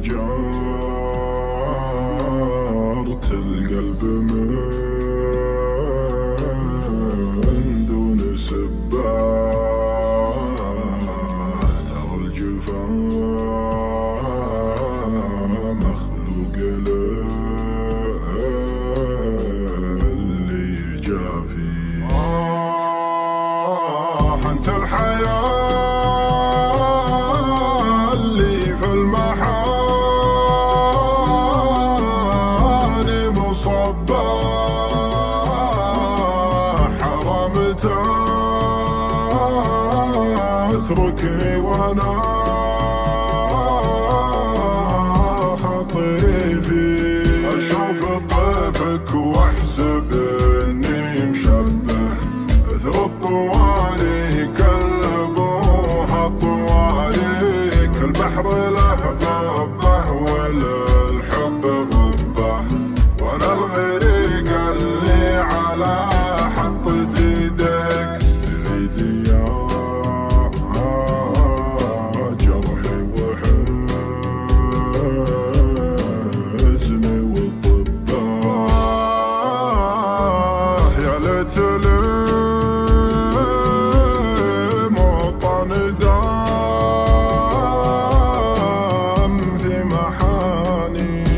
جارت القلب من دون سباه، ترى الجفا مخلوق للي يجافي. انت الحياة اللي في المحارم صباح، حرام تتركني وانا خطيفي. اشوف طيفك واحسب اني مشبه مثل الطواري، كلبوها الطواري، كالبحر له غبه وللحب غبه، وانا الغريق اللي على حطة ايديك بعيدي يا جرحي وحزني وطباه. يا ليت موطن دام في محانيك،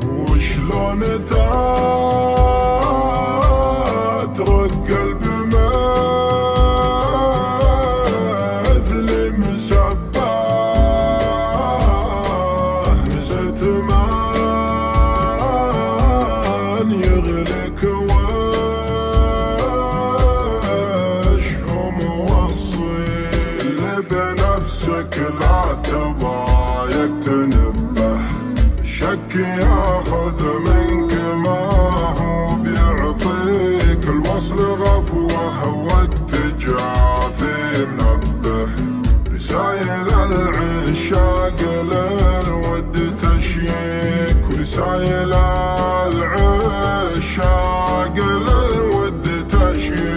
وشلون تترك قلب مثلي مسباه. نسيت من يغلك بنفسك، لا تضايق تنبه، شك ياخذ منك ما هو بيعطيك، الوصل غفوه والتجافي منبه، رسايل العشاق للود تشيك، ورسايل العشاق للود تشيك.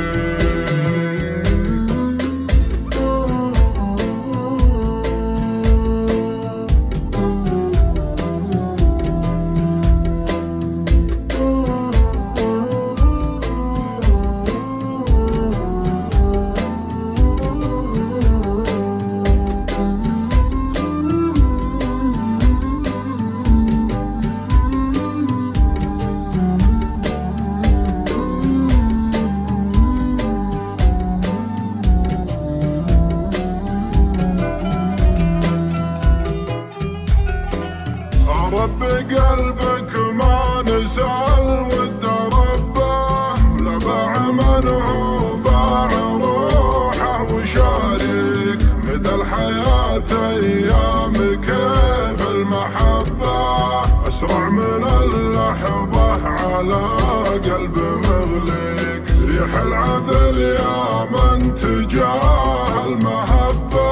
رب قلبك ما نسى الود ربه، لا باع منه باع روحه وشارك، مدى الحياة ايام كيف المحبة، اسرع من اللحظة على قلب مغلق، ريح العذل يا من تجاه المهبة،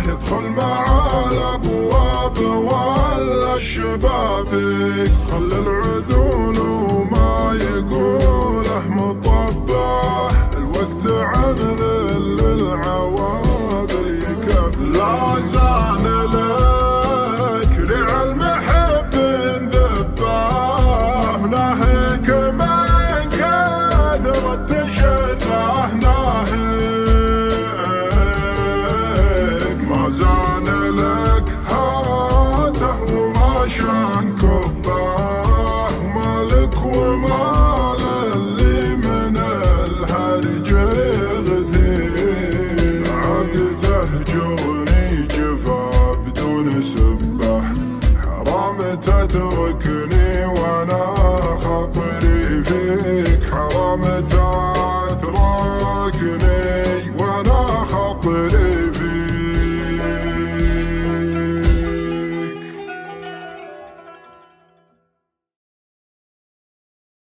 يدخل مع الابواب ولا الشبابيك، خلي العذول